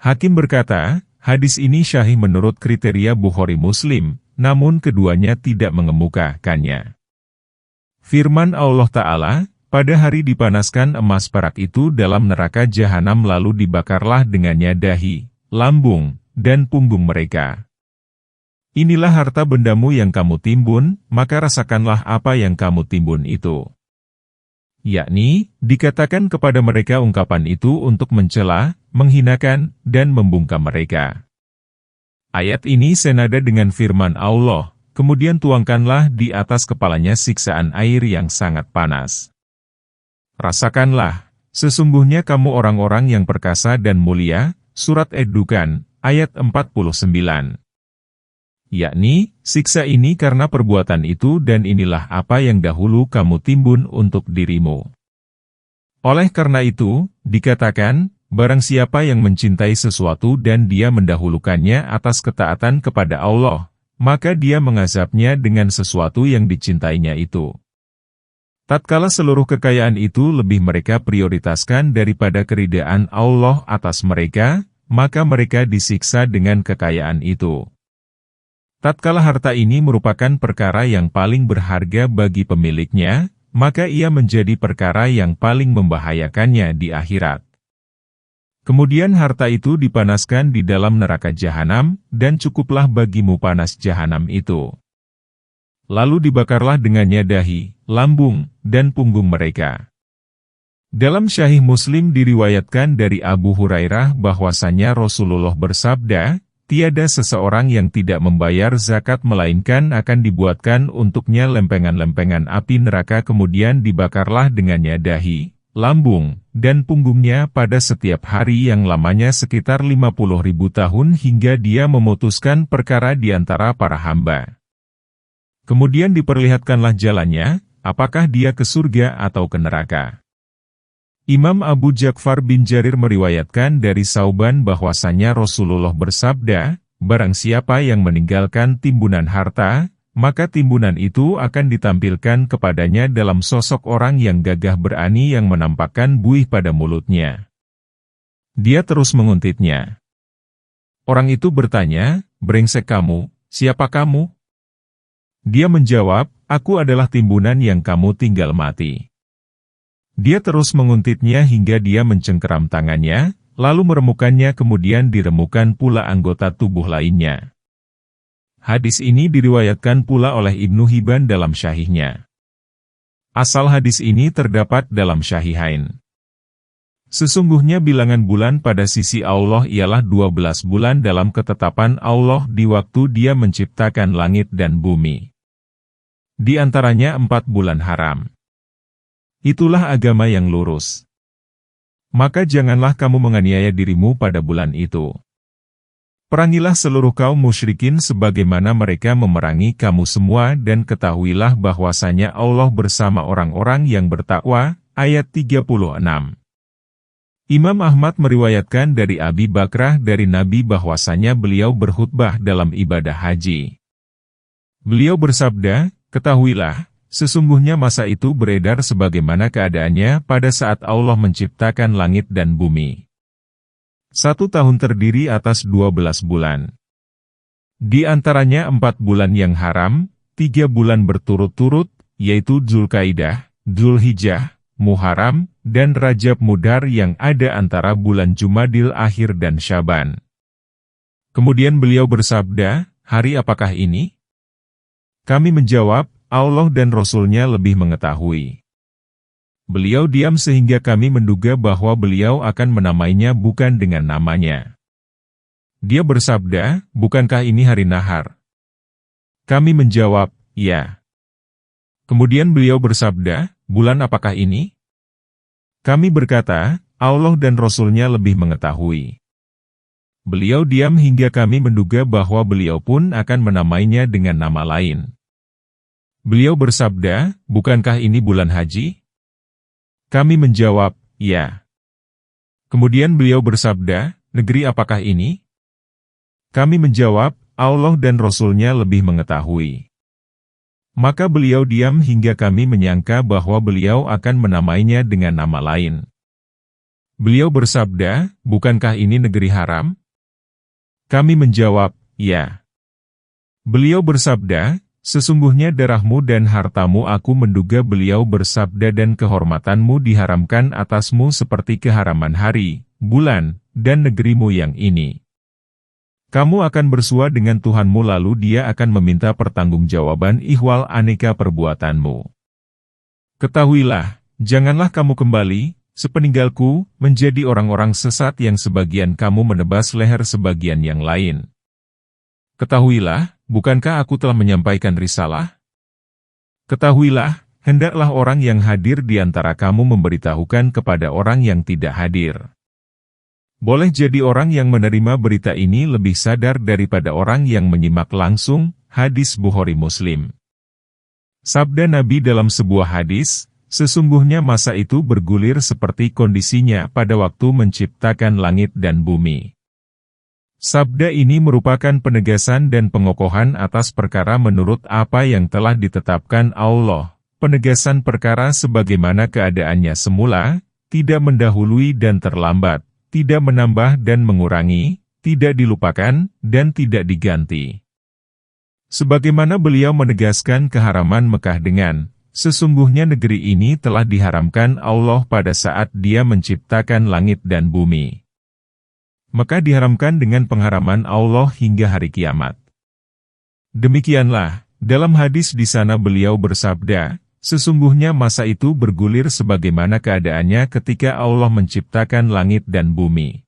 Hakim berkata, hadis ini sahih menurut kriteria Bukhari Muslim, namun keduanya tidak mengemukakannya. Firman Allah Ta'ala, pada hari dipanaskan emas perak itu dalam neraka jahanam lalu dibakarlah dengannya dahi, lambung, dan punggung mereka. Inilah harta bendamu yang kamu timbun, maka rasakanlah apa yang kamu timbun itu. Yakni, dikatakan kepada mereka ungkapan itu untuk mencela, menghinakan, dan membungkam mereka. Ayat ini senada dengan firman Allah, kemudian tuangkanlah di atas kepalanya siksaan air yang sangat panas. Rasakanlah, sesungguhnya kamu orang-orang yang perkasa dan mulia, Surat Ad-Dukhan, ayat 49. Yakni, siksa ini karena perbuatan itu dan inilah apa yang dahulu kamu timbun untuk dirimu. Oleh karena itu, dikatakan, barang siapa yang mencintai sesuatu dan dia mendahulukannya atas ketaatan kepada Allah, maka dia mengazabnya dengan sesuatu yang dicintainya itu. Tatkala seluruh kekayaan itu lebih mereka prioritaskan daripada keridaan Allah atas mereka, maka mereka disiksa dengan kekayaan itu. Tatkala harta ini merupakan perkara yang paling berharga bagi pemiliknya, maka ia menjadi perkara yang paling membahayakannya di akhirat. Kemudian harta itu dipanaskan di dalam neraka jahanam, dan cukuplah bagimu panas jahanam itu. Lalu dibakarlah dengannya dahi, lambung, dan punggung mereka. Dalam Sahih Muslim diriwayatkan dari Abu Hurairah bahwasanya Rasulullah bersabda, tiada seseorang yang tidak membayar zakat melainkan akan dibuatkan untuknya lempengan-lempengan api neraka kemudian dibakarlah dengannya dahi, lambung, dan punggungnya pada setiap hari yang lamanya sekitar 50.000 tahun hingga dia memutuskan perkara di antara para hamba. Kemudian diperlihatkanlah jalannya, apakah dia ke surga atau ke neraka. Imam Abu Ja'far bin Jarir meriwayatkan dari Sauban bahwasanya Rasulullah bersabda, barang siapa yang meninggalkan timbunan harta, maka timbunan itu akan ditampilkan kepadanya dalam sosok orang yang gagah berani yang menampakkan buih pada mulutnya. Dia terus menguntitnya. Orang itu bertanya, brengsek kamu, siapa kamu? Dia menjawab, aku adalah timbunan yang kamu tinggal mati. Dia terus menguntitnya hingga dia mencengkeram tangannya, lalu meremukannya kemudian diremukan pula anggota tubuh lainnya. Hadis ini diriwayatkan pula oleh Ibnu Hibban dalam Syahihnya. Asal hadis ini terdapat dalam Syahihain. Sesungguhnya bilangan bulan pada sisi Allah ialah 12 bulan dalam ketetapan Allah di waktu Dia menciptakan langit dan bumi. Di antaranya 4 bulan haram. Itulah agama yang lurus. Maka janganlah kamu menganiaya dirimu pada bulan itu. Perangilah seluruh kaum musyrikin sebagaimana mereka memerangi kamu semua dan ketahuilah bahwasanya Allah bersama orang-orang yang bertakwa. Ayat 36. Imam Ahmad meriwayatkan dari Abi Bakrah dari Nabi bahwasanya beliau berkhutbah dalam ibadah haji. Beliau bersabda, ketahuilah, sesungguhnya masa itu beredar sebagaimana keadaannya pada saat Allah menciptakan langit dan bumi. 1 tahun terdiri atas 12 bulan. Di antaranya 4 bulan yang haram, 3 bulan berturut-turut, yaitu Dzulkaidah, Dzulhijjah, Muharram, dan Rajab Mudhar yang ada antara bulan Jumadil Akhir dan Syaban. Kemudian beliau bersabda, hari apakah ini? Kami menjawab, Allah dan Rasul-Nya lebih mengetahui. Beliau diam sehingga kami menduga bahwa beliau akan menamainya bukan dengan namanya. Dia bersabda, bukankah ini hari nahar? Kami menjawab, ya. Kemudian beliau bersabda, bulan apakah ini? Kami berkata, Allah dan Rasul-Nya lebih mengetahui. Beliau diam hingga kami menduga bahwa beliau pun akan menamainya dengan nama lain. Beliau bersabda, bukankah ini bulan haji? Kami menjawab, ya. Kemudian beliau bersabda, negeri apakah ini? Kami menjawab, Allah dan Rasul-Nya lebih mengetahui. Maka beliau diam hingga kami menyangka bahwa beliau akan menamainya dengan nama lain. Beliau bersabda, bukankah ini negeri haram? Kami menjawab, ya. Beliau bersabda, sesungguhnya darahmu dan hartamu aku menduga beliau bersabda dan kehormatanmu diharamkan atasmu seperti keharaman hari, bulan, dan negerimu yang ini. Kamu akan bersua dengan Tuhanmu lalu dia akan meminta pertanggungjawaban ihwal aneka perbuatanmu. Ketahuilah, janganlah kamu kembali, sepeninggalku, menjadi orang-orang sesat yang sebagian kamu menebas leher sebagian yang lain. Ketahuilah, bukankah aku telah menyampaikan risalah? Ketahuilah, hendaklah orang yang hadir di antara kamu memberitahukan kepada orang yang tidak hadir. Boleh jadi orang yang menerima berita ini lebih sadar daripada orang yang menyimak langsung, hadis Bukhari Muslim. Sabda Nabi dalam sebuah hadis, sesungguhnya masa itu bergulir seperti kondisinya pada waktu menciptakan langit dan bumi. Sabda ini merupakan penegasan dan pengokohan atas perkara menurut apa yang telah ditetapkan Allah, penegasan perkara sebagaimana keadaannya semula, tidak mendahului dan terlambat, tidak menambah dan mengurangi, tidak dilupakan, dan tidak diganti. Sebagaimana beliau menegaskan keharaman Mekah dengan, sesungguhnya negeri ini telah diharamkan Allah pada saat Dia menciptakan langit dan bumi. Mekah diharamkan dengan pengharaman Allah hingga hari kiamat. Demikianlah, dalam hadis di sana beliau bersabda, sesungguhnya masa itu bergulir sebagaimana keadaannya ketika Allah menciptakan langit dan bumi.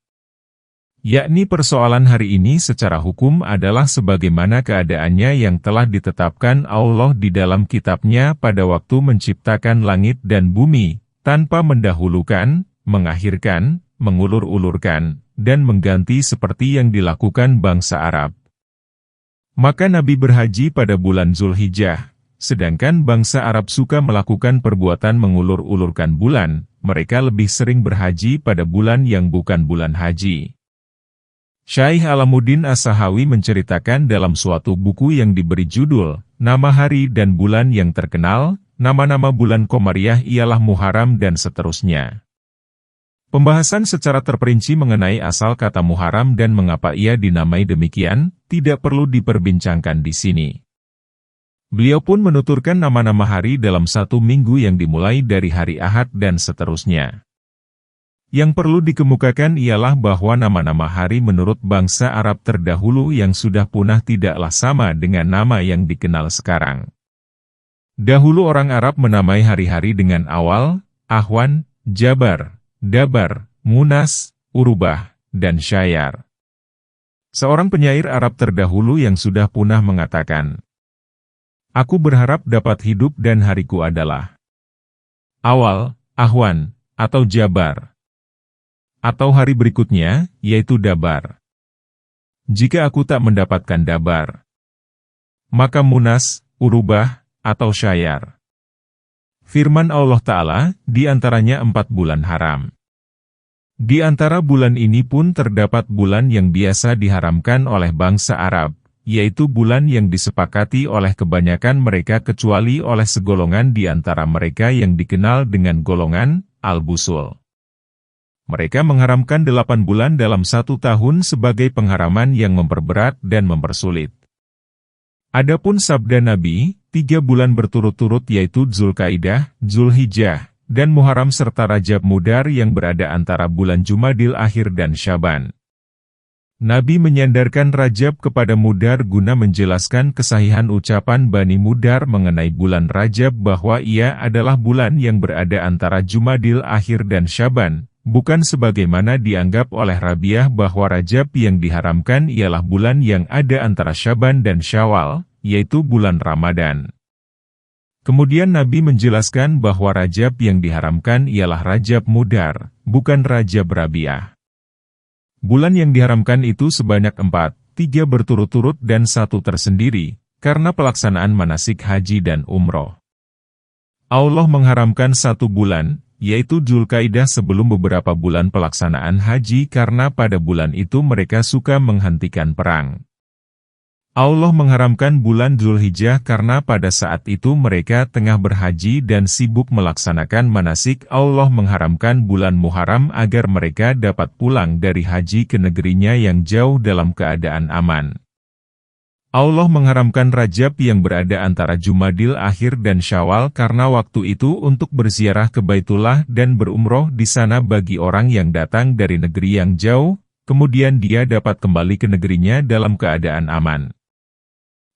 Yakni persoalan hari ini secara hukum adalah sebagaimana keadaannya yang telah ditetapkan Allah di dalam kitabnya pada waktu menciptakan langit dan bumi, tanpa mendahulukan, mengakhirkan, mengulur-ulurkan, dan mengganti seperti yang dilakukan bangsa Arab. Maka Nabi berhaji pada bulan Zulhijjah. Sedangkan bangsa Arab suka melakukan perbuatan mengulur-ulurkan bulan, mereka lebih sering berhaji pada bulan yang bukan bulan haji. Syaikh Alamuddin As-Sahawi menceritakan dalam suatu buku yang diberi judul, Nama Hari dan Bulan yang Terkenal, nama-nama bulan Komariah ialah Muharram dan seterusnya. Pembahasan secara terperinci mengenai asal kata Muharram dan mengapa ia dinamai demikian, tidak perlu diperbincangkan di sini. Beliau pun menuturkan nama-nama hari dalam satu minggu yang dimulai dari hari Ahad dan seterusnya. Yang perlu dikemukakan ialah bahwa nama-nama hari menurut bangsa Arab terdahulu yang sudah punah tidaklah sama dengan nama yang dikenal sekarang. Dahulu orang Arab menamai hari-hari dengan awal, Ahwan, Jabar, Dabar, Munas, Urubah, dan Syayar. Seorang penyair Arab terdahulu yang sudah punah mengatakan, aku berharap dapat hidup dan hariku adalah awal, Ahwan, atau Jabar. Atau hari berikutnya, yaitu Dabar. Jika aku tak mendapatkan Dabar, maka Munas, Urubah, atau Syayar. Firman Allah Ta'ala, di antaranya 4 bulan haram. Di antara bulan ini pun terdapat bulan yang biasa diharamkan oleh bangsa Arab, yaitu bulan yang disepakati oleh kebanyakan mereka kecuali oleh segolongan di antara mereka yang dikenal dengan golongan Al-Busul. Mereka mengharamkan 8 bulan dalam 1 tahun sebagai pengharaman yang memperberat dan mempersulit. Adapun sabda Nabi, 3 bulan berturut-turut yaitu Zulkaidah, Zulhijjah, dan Muharram serta Rajab Mudar yang berada antara bulan Jumadil Akhir dan Syaban. Nabi menyandarkan Rajab kepada Mudar guna menjelaskan kesahihan ucapan Bani Mudar mengenai bulan Rajab bahwa ia adalah bulan yang berada antara Jumadil Akhir dan Syaban, bukan sebagaimana dianggap oleh Rabiah bahwa Rajab yang diharamkan ialah bulan yang ada antara Syaban dan Syawal, yaitu bulan Ramadan. Kemudian Nabi menjelaskan bahwa Rajab yang diharamkan ialah Rajab Mudar, bukan Rajab Rabiah. Bulan yang diharamkan itu sebanyak 4, 3 berturut-turut dan 1 tersendiri, karena pelaksanaan manasik haji dan umroh. Allah mengharamkan 1 bulan, yaitu Zulkaidah sebelum beberapa bulan pelaksanaan haji karena pada bulan itu mereka suka menghentikan perang. Allah mengharamkan bulan Dzulhijjah karena pada saat itu mereka tengah berhaji dan sibuk melaksanakan manasik. Allah mengharamkan bulan Muharram agar mereka dapat pulang dari haji ke negerinya yang jauh dalam keadaan aman. Allah mengharamkan Rajab yang berada antara Jumadil Akhir dan Syawal karena waktu itu untuk berziarah ke Baitullah dan berumroh di sana bagi orang yang datang dari negeri yang jauh, kemudian dia dapat kembali ke negerinya dalam keadaan aman.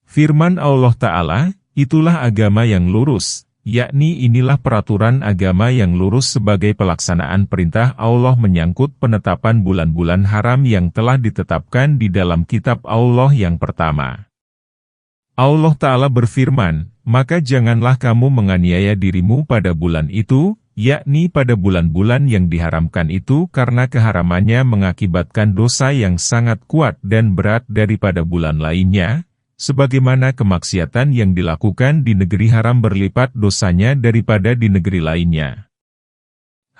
Firman Allah Ta'ala, itulah agama yang lurus, yakni inilah peraturan agama yang lurus sebagai pelaksanaan perintah Allah menyangkut penetapan bulan-bulan haram yang telah ditetapkan di dalam kitab Allah yang pertama. Allah Ta'ala berfirman, maka janganlah kamu menganiaya dirimu pada bulan itu, yakni pada bulan-bulan yang diharamkan itu karena keharamannya mengakibatkan dosa yang sangat kuat dan berat daripada bulan lainnya, sebagaimana kemaksiatan yang dilakukan di negeri haram berlipat dosanya daripada di negeri lainnya.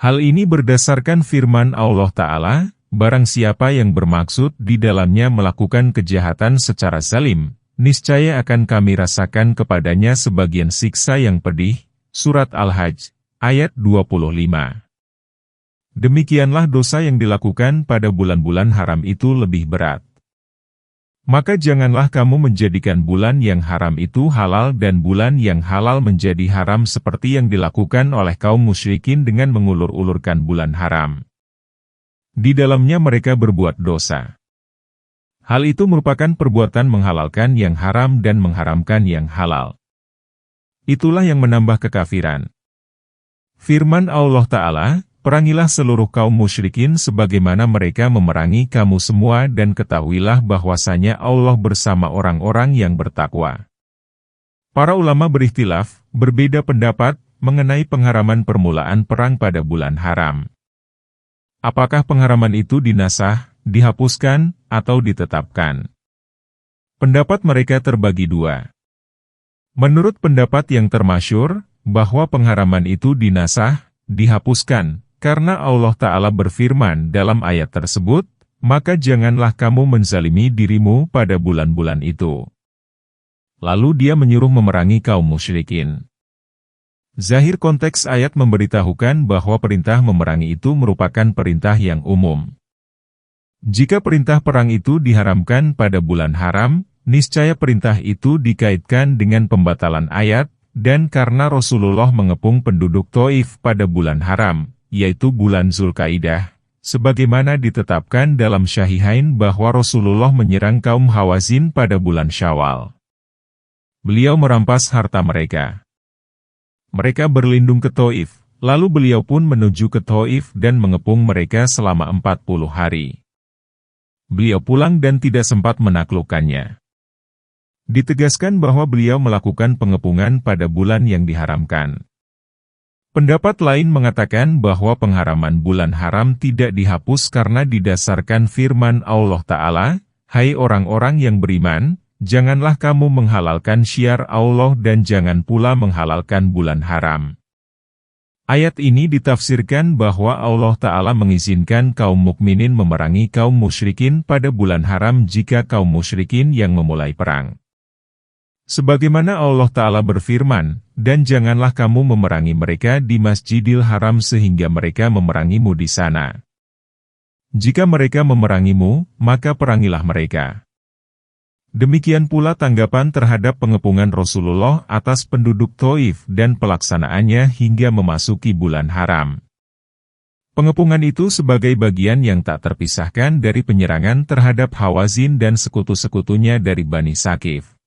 Hal ini berdasarkan firman Allah Ta'ala, barang siapa yang bermaksud di dalamnya melakukan kejahatan secara zalim, niscaya akan kami rasakan kepadanya sebagian siksa yang pedih. Surat Al-Hajj, ayat 25. Demikianlah dosa yang dilakukan pada bulan-bulan haram itu lebih berat. Maka janganlah kamu menjadikan bulan yang haram itu halal dan bulan yang halal menjadi haram seperti yang dilakukan oleh kaum musyrikin dengan mengulur-ulurkan bulan haram. Di dalamnya mereka berbuat dosa. Hal itu merupakan perbuatan menghalalkan yang haram dan mengharamkan yang halal. Itulah yang menambah kekafiran. Firman Allah Ta'ala, perangilah seluruh kaum musyrikin sebagaimana mereka memerangi kamu semua dan ketahuilah bahwasanya Allah bersama orang-orang yang bertakwa. Para ulama berikhtilaf, berbeda pendapat, mengenai pengharaman permulaan perang pada bulan haram. Apakah pengharaman itu dinasah, dihapuskan, atau ditetapkan? Pendapat mereka terbagi dua. Menurut pendapat yang termasyhur, bahwa pengharaman itu dinasah, dihapuskan, karena Allah Ta'ala berfirman dalam ayat tersebut, maka janganlah kamu menzalimi dirimu pada bulan-bulan itu. Lalu dia menyuruh memerangi kaum musyrikin. Zahir konteks ayat memberitahukan bahwa perintah memerangi itu merupakan perintah yang umum. Jika perintah perang itu diharamkan pada bulan haram, niscaya perintah itu dikaitkan dengan pembatalan ayat, dan karena Rasulullah mengepung penduduk Taif pada bulan haram, yaitu bulan Zulkaidah, sebagaimana ditetapkan dalam Syahihain bahwa Rasulullah menyerang kaum Hawazin pada bulan Syawal. Beliau merampas harta mereka. Mereka berlindung ke Taif, lalu beliau pun menuju ke Taif dan mengepung mereka selama 40 hari. Beliau pulang dan tidak sempat menaklukkannya. Ditegaskan bahwa beliau melakukan pengepungan pada bulan yang diharamkan. Pendapat lain mengatakan bahwa pengharaman bulan haram tidak dihapus karena didasarkan firman Allah Ta'ala, hai orang-orang yang beriman, janganlah kamu menghalalkan syiar Allah dan jangan pula menghalalkan bulan haram. Ayat ini ditafsirkan bahwa Allah Ta'ala mengizinkan kaum mukminin memerangi kaum musyrikin pada bulan haram jika kaum musyrikin yang memulai perang. Sebagaimana Allah Ta'ala berfirman, dan janganlah kamu memerangi mereka di Masjidil Haram sehingga mereka memerangimu di sana. Jika mereka memerangimu, maka perangilah mereka. Demikian pula tanggapan terhadap pengepungan Rasulullah atas penduduk Taif dan pelaksanaannya hingga memasuki bulan haram. Pengepungan itu sebagai bagian yang tak terpisahkan dari penyerangan terhadap Hawazin dan sekutu-sekutunya dari Bani Saqif.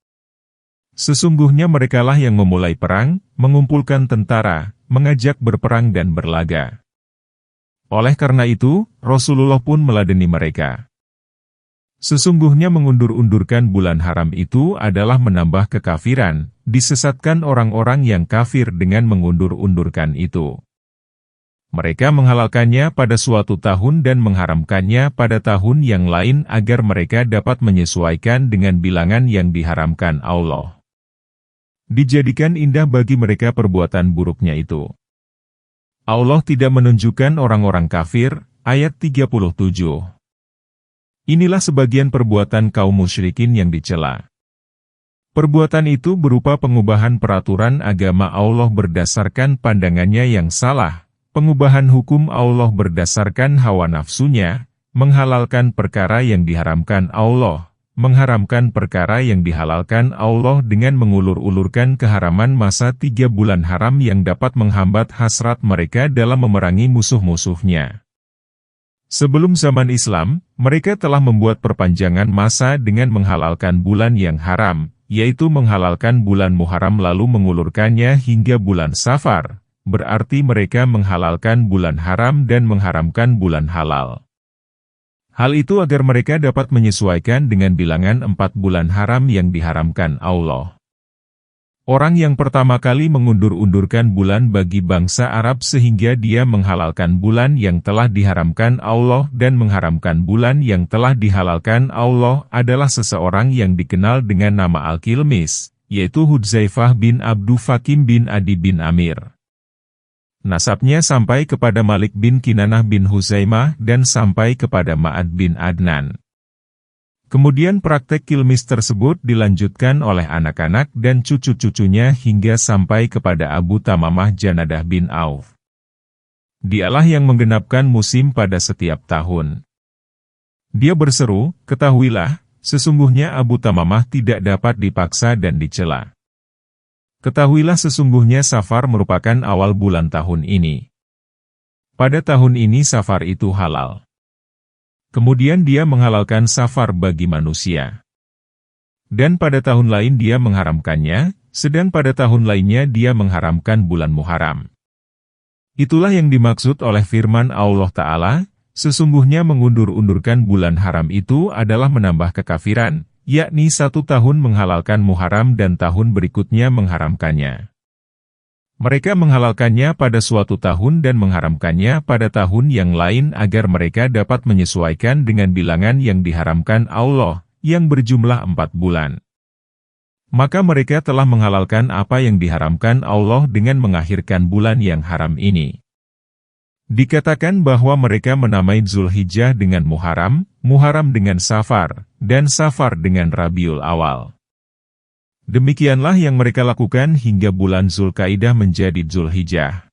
Sesungguhnya merekalah yang memulai perang, mengumpulkan tentara, mengajak berperang dan berlaga. Oleh karena itu, Rasulullah pun meladeni mereka. Sesungguhnya mengundur-undurkan bulan haram itu adalah menambah kekafiran, disesatkan orang-orang yang kafir dengan mengundur-undurkan itu. Mereka menghalalkannya pada suatu tahun dan mengharamkannya pada tahun yang lain agar mereka dapat menyesuaikan dengan bilangan yang diharamkan Allah. Dijadikan indah bagi mereka perbuatan buruknya itu. Allah tidak menunjukkan orang-orang kafir, ayat 37. Inilah sebagian perbuatan kaum musyrikin yang dicela. Perbuatan itu berupa pengubahan peraturan agama Allah berdasarkan pandangannya yang salah, pengubahan hukum Allah berdasarkan hawa nafsunya, menghalalkan perkara yang diharamkan Allah, mengharamkan perkara yang dihalalkan Allah dengan mengulur-ulurkan keharaman masa 3 bulan haram yang dapat menghambat hasrat mereka dalam memerangi musuh-musuhnya. Sebelum zaman Islam, mereka telah membuat perpanjangan masa dengan menghalalkan bulan yang haram, yaitu menghalalkan bulan Muharram lalu mengulurkannya hingga bulan Safar, berarti mereka menghalalkan bulan haram dan mengharamkan bulan halal. Hal itu agar mereka dapat menyesuaikan dengan bilangan 4 bulan haram yang diharamkan Allah. Orang yang pertama kali mengundur-undurkan bulan bagi bangsa Arab sehingga dia menghalalkan bulan yang telah diharamkan Allah dan mengharamkan bulan yang telah dihalalkan Allah adalah seseorang yang dikenal dengan nama Al-Kilmis, yaitu Hudzaifah bin Abdu Fakim bin Adi bin Amir. Nasabnya sampai kepada Malik bin Kinanah bin Huzaimah dan sampai kepada Ma'ad bin Adnan. Kemudian praktek kilmis tersebut dilanjutkan oleh anak-anak dan cucu-cucunya hingga sampai kepada Abu Tamamah Janadah bin Auf. Dialah yang menggenapkan musim pada setiap tahun. Dia berseru, "Ketahuilah, sesungguhnya Abu Tamamah tidak dapat dipaksa dan dicela. Ketahuilah sesungguhnya Safar merupakan awal bulan tahun ini. Pada tahun ini Safar itu halal." Kemudian dia menghalalkan Safar bagi manusia. Dan pada tahun lain dia mengharamkannya, sedang pada tahun lainnya dia mengharamkan bulan Muharram. Itulah yang dimaksud oleh firman Allah Ta'ala, sesungguhnya mengundur-undurkan bulan haram itu adalah menambah kekafiran, yakni 1 tahun menghalalkan Muharram dan tahun berikutnya mengharamkannya. Mereka menghalalkannya pada suatu tahun dan mengharamkannya pada tahun yang lain agar mereka dapat menyesuaikan dengan bilangan yang diharamkan Allah, yang berjumlah 4 bulan. Maka mereka telah menghalalkan apa yang diharamkan Allah dengan mengakhirkan bulan yang haram ini. Dikatakan bahwa mereka menamai Zulhijjah dengan Muharram, Muharram dengan Safar, dan Safar dengan Rabiul Awal. Demikianlah yang mereka lakukan hingga bulan Zulkaidah menjadi Zulhijjah.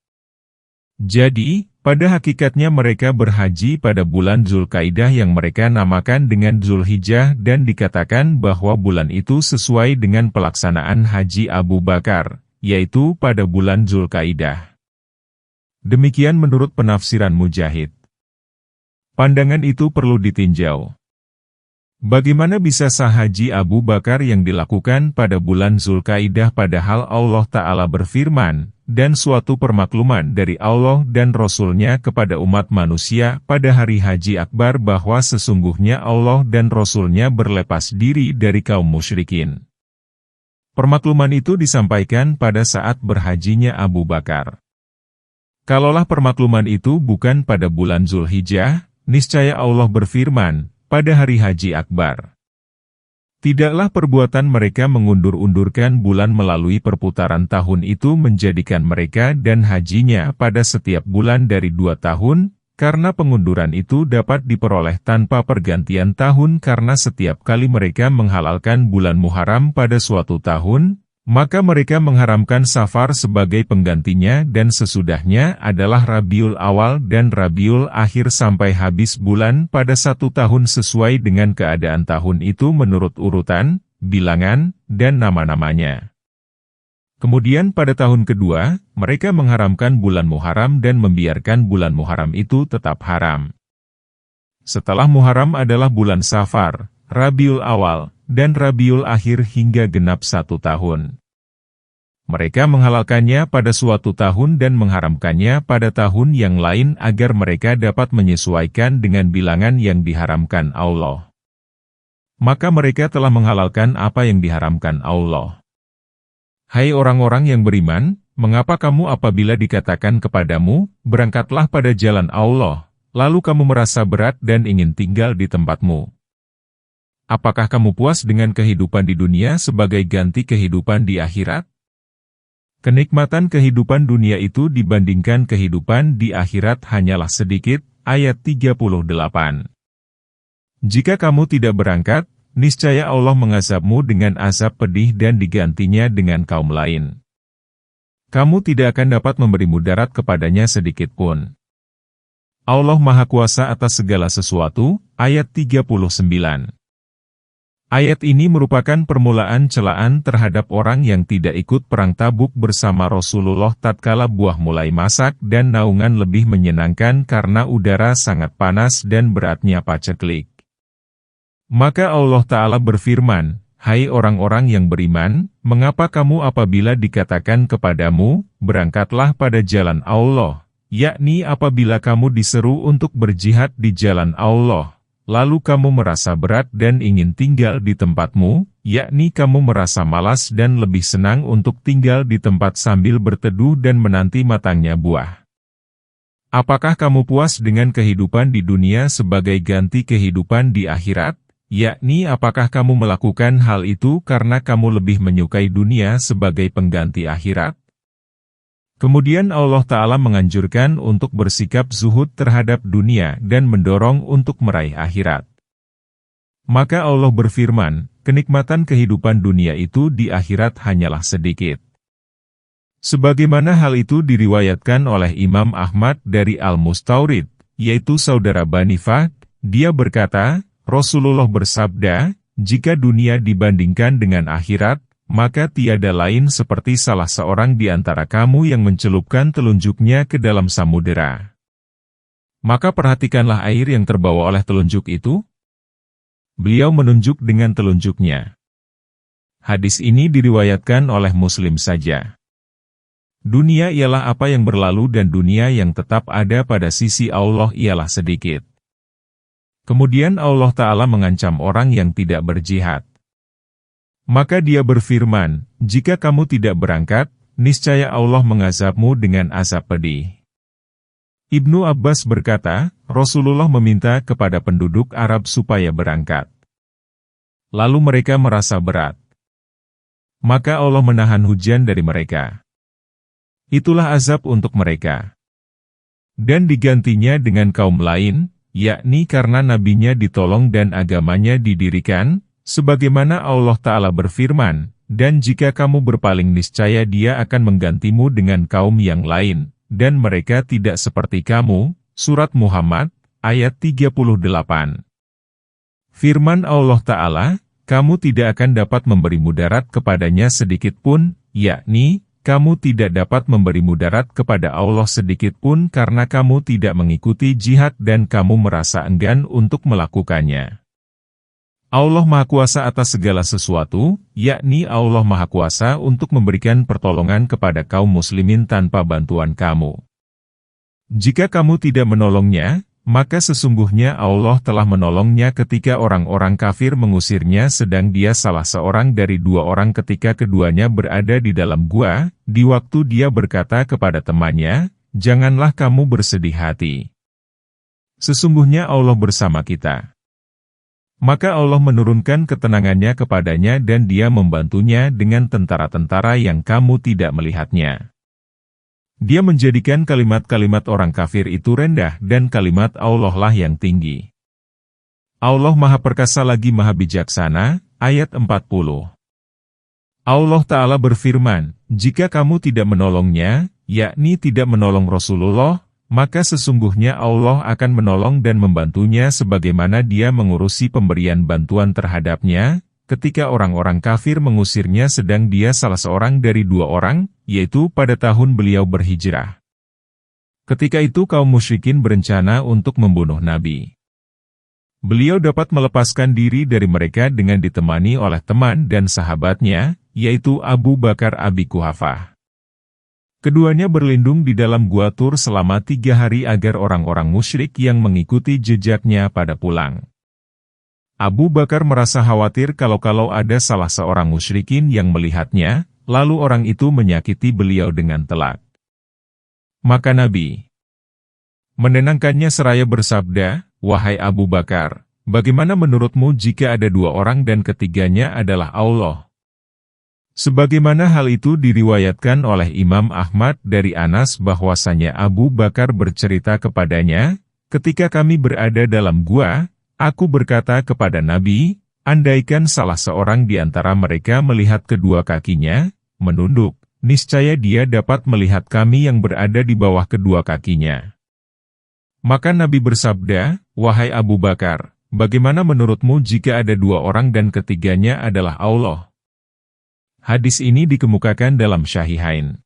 Jadi, pada hakikatnya mereka berhaji pada bulan Zulkaidah yang mereka namakan dengan Zulhijjah dan dikatakan bahwa bulan itu sesuai dengan pelaksanaan Haji Abu Bakar, yaitu pada bulan Zulkaidah. Demikian menurut penafsiran Mujahid. Pandangan itu perlu ditinjau. Bagaimana bisa sah Haji Abu Bakar yang dilakukan pada bulan Zulkaidah padahal Allah Ta'ala berfirman, dan suatu permakluman dari Allah dan Rasul-Nya kepada umat manusia pada hari Haji Akbar bahwa sesungguhnya Allah dan Rasul-Nya berlepas diri dari kaum musyrikin. Permakluman itu disampaikan pada saat berhajinya Abu Bakar. Kalaulah permakluman itu bukan pada bulan Zulhijjah, niscaya Allah berfirman, pada hari Haji Akbar. Tidaklah perbuatan mereka mengundur-undurkan bulan melalui perputaran tahun itu menjadikan mereka dan hajinya pada setiap bulan dari 2 tahun, karena pengunduran itu dapat diperoleh tanpa pergantian tahun karena setiap kali mereka menghalalkan bulan Muharram pada suatu tahun, maka mereka mengharamkan Safar sebagai penggantinya dan sesudahnya adalah Rabiul Awal dan Rabiul Akhir sampai habis bulan pada 1 tahun sesuai dengan keadaan tahun itu menurut urutan, bilangan, dan nama-namanya. Kemudian pada tahun kedua, mereka mengharamkan bulan Muharram dan membiarkan bulan Muharram itu tetap haram. Setelah Muharram adalah bulan Safar, Rabiul Awal, dan Rabiul Akhir hingga genap 1 tahun. Mereka menghalalkannya pada suatu tahun dan mengharamkannya pada tahun yang lain agar mereka dapat menyesuaikan dengan bilangan yang diharamkan Allah. Maka mereka telah menghalalkan apa yang diharamkan Allah. Hai orang-orang yang beriman, mengapa kamu apabila dikatakan kepadamu, berangkatlah pada jalan Allah, lalu kamu merasa berat dan ingin tinggal di tempatmu? Apakah kamu puas dengan kehidupan di dunia sebagai ganti kehidupan di akhirat? Kenikmatan kehidupan dunia itu dibandingkan kehidupan di akhirat hanyalah sedikit, ayat 38. Jika kamu tidak berangkat, niscaya Allah mengazabmu dengan azab pedih dan digantinya dengan kaum lain. Kamu tidak akan dapat memberi mudarat kepadanya sedikit pun. Allah Maha Kuasa atas segala sesuatu, ayat 39. Ayat ini merupakan permulaan celaan terhadap orang yang tidak ikut perang Tabuk bersama Rasulullah tatkala buah mulai masak dan naungan lebih menyenangkan karena udara sangat panas dan beratnya paceklik. Maka Allah Ta'ala berfirman, "Hai orang-orang yang beriman, mengapa kamu apabila dikatakan kepadamu, berangkatlah pada jalan Allah, yakni apabila kamu diseru untuk berjihad di jalan Allah, lalu kamu merasa berat dan ingin tinggal di tempatmu, yakni kamu merasa malas dan lebih senang untuk tinggal di tempat sambil berteduh dan menanti matangnya buah. Apakah kamu puas dengan kehidupan di dunia sebagai ganti kehidupan di akhirat? Yakni apakah kamu melakukan hal itu karena kamu lebih menyukai dunia sebagai pengganti akhirat?" Kemudian Allah Ta'ala menganjurkan untuk bersikap zuhud terhadap dunia dan mendorong untuk meraih akhirat. Maka Allah berfirman, kenikmatan kehidupan dunia itu di akhirat hanyalah sedikit. Sebagaimana hal itu diriwayatkan oleh Imam Ahmad dari Al-Mustawrid, yaitu saudara Bani Fahd, dia berkata, Rasulullah bersabda, "Jika dunia dibandingkan dengan akhirat, maka tiada lain seperti salah seorang di antara kamu yang mencelupkan telunjuknya ke dalam samudera. Maka perhatikanlah air yang terbawa oleh telunjuk itu." Beliau menunjuk dengan telunjuknya. Hadis ini diriwayatkan oleh Muslim saja. Dunia ialah apa yang berlalu dan dunia yang tetap ada pada sisi Allah ialah sedikit. Kemudian Allah Ta'ala mengancam orang yang tidak berjihad. Maka dia berfirman, "Jika kamu tidak berangkat, niscaya Allah mengazabmu dengan azab pedih." Ibnu Abbas berkata, Rasulullah meminta kepada penduduk Arab supaya berangkat. Lalu mereka merasa berat. Maka Allah menahan hujan dari mereka. Itulah azab untuk mereka. Dan digantinya dengan kaum lain, yakni karena nabinya ditolong dan agamanya didirikan, sebagaimana Allah Ta'ala berfirman, "Dan jika kamu berpaling niscaya Dia akan menggantimu dengan kaum yang lain, dan mereka tidak seperti kamu." Surat Muhammad, ayat 38. Firman Allah Ta'ala, "Kamu tidak akan dapat memberi mudarat kepadanya sedikit pun," yakni, kamu tidak dapat memberi mudarat kepada Allah sedikit pun karena kamu tidak mengikuti jihad dan kamu merasa enggan untuk melakukannya. Allah Maha Kuasa atas segala sesuatu, yakni Allah Maha Kuasa untuk memberikan pertolongan kepada kaum muslimin tanpa bantuan kamu. Jika kamu tidak menolongnya, maka sesungguhnya Allah telah menolongnya ketika orang-orang kafir mengusirnya sedang dia salah seorang dari dua orang ketika keduanya berada di dalam gua, di waktu dia berkata kepada temannya, "Janganlah kamu bersedih hati. Sesungguhnya Allah bersama kita." Maka Allah menurunkan ketenangannya kepadanya dan Dia membantunya dengan tentara-tentara yang kamu tidak melihatnya. Dia menjadikan kalimat-kalimat orang kafir itu rendah dan kalimat Allah lah yang tinggi. Allah Maha Perkasa lagi Maha Bijaksana, ayat 40. Allah Ta'ala berfirman, "Jika kamu tidak menolongnya, yakni tidak menolong Rasulullah, maka sesungguhnya Allah akan menolong dan membantunya sebagaimana Dia mengurusi pemberian bantuan terhadapnya, ketika orang-orang kafir mengusirnya sedang dia salah seorang dari dua orang, yaitu pada tahun beliau berhijrah. Ketika itu kaum musyrikin berencana untuk membunuh Nabi. Beliau dapat melepaskan diri dari mereka dengan ditemani oleh teman dan sahabatnya, yaitu Abu Bakar Abi Quhafah. Keduanya berlindung di dalam gua Tur selama 3 hari agar orang-orang musyrik yang mengikuti jejaknya pada pulang. Abu Bakar merasa khawatir kalau ada salah seorang musyrikin yang melihatnya, lalu orang itu menyakiti beliau dengan telak. Maka Nabi menenangkannya seraya bersabda, "Wahai Abu Bakar, bagaimana menurutmu jika ada 2 orang dan ketiganya adalah Allah?" Sebagaimana hal itu diriwayatkan oleh Imam Ahmad dari Anas bahwasanya Abu Bakar bercerita kepadanya, "Ketika kami berada dalam gua, aku berkata kepada Nabi, Andaikan salah seorang di antara mereka melihat kedua kakinya, menunduk, niscaya dia dapat melihat kami yang berada di bawah kedua kakinya. Maka Nabi bersabda, "Wahai Abu Bakar, bagaimana menurutmu jika ada dua orang dan ketiganya adalah Allah?" Hadis ini dikemukakan dalam Syahihain.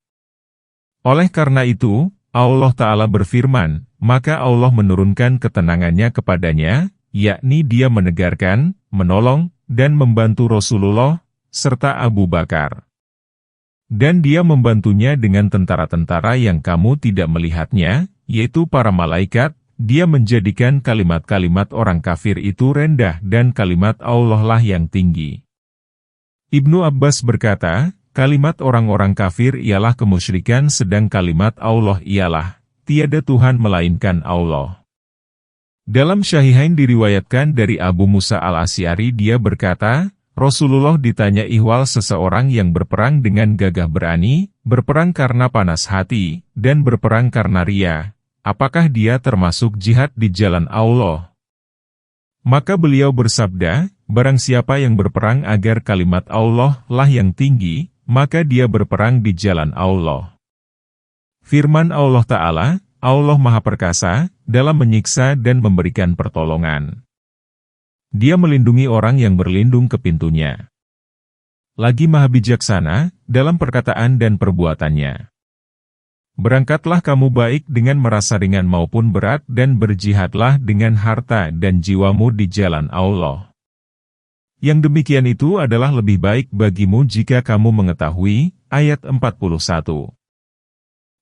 Oleh karena itu, Allah Ta'ala berfirman, maka Allah menurunkan ketenangannya kepadanya, yakni dia menegarkan, menolong, dan membantu Rasulullah, serta Abu Bakar. Dan dia membantunya dengan tentara-tentara yang kamu tidak melihatnya, yaitu para malaikat. Dia menjadikan kalimat-kalimat orang kafir itu rendah dan kalimat Allah lah yang tinggi. Ibnu Abbas berkata, kalimat orang-orang kafir ialah kemusyrikan sedang kalimat Allah ialah, tiada Tuhan melainkan Allah. Dalam Syahihain diriwayatkan dari Abu Musa al-Asy'ari dia berkata, Rasulullah ditanya ihwal seseorang yang berperang dengan gagah berani, berperang karena panas hati, dan berperang karena ria. Apakah dia termasuk jihad di jalan Allah? Maka beliau bersabda, barang siapa yang berperang agar kalimat Allah lah yang tinggi, maka dia berperang di jalan Allah. Firman Allah Ta'ala, Allah Maha Perkasa, dalam menyiksa dan memberikan pertolongan. Dia melindungi orang yang berlindung ke pintunya. Lagi Maha Bijaksana, dalam perkataan dan perbuatannya. Berangkatlah kamu baik dengan merasa ringan maupun berat dan berjihadlah dengan harta dan jiwamu di jalan Allah. Yang demikian itu adalah lebih baik bagimu jika kamu mengetahui, ayat 41.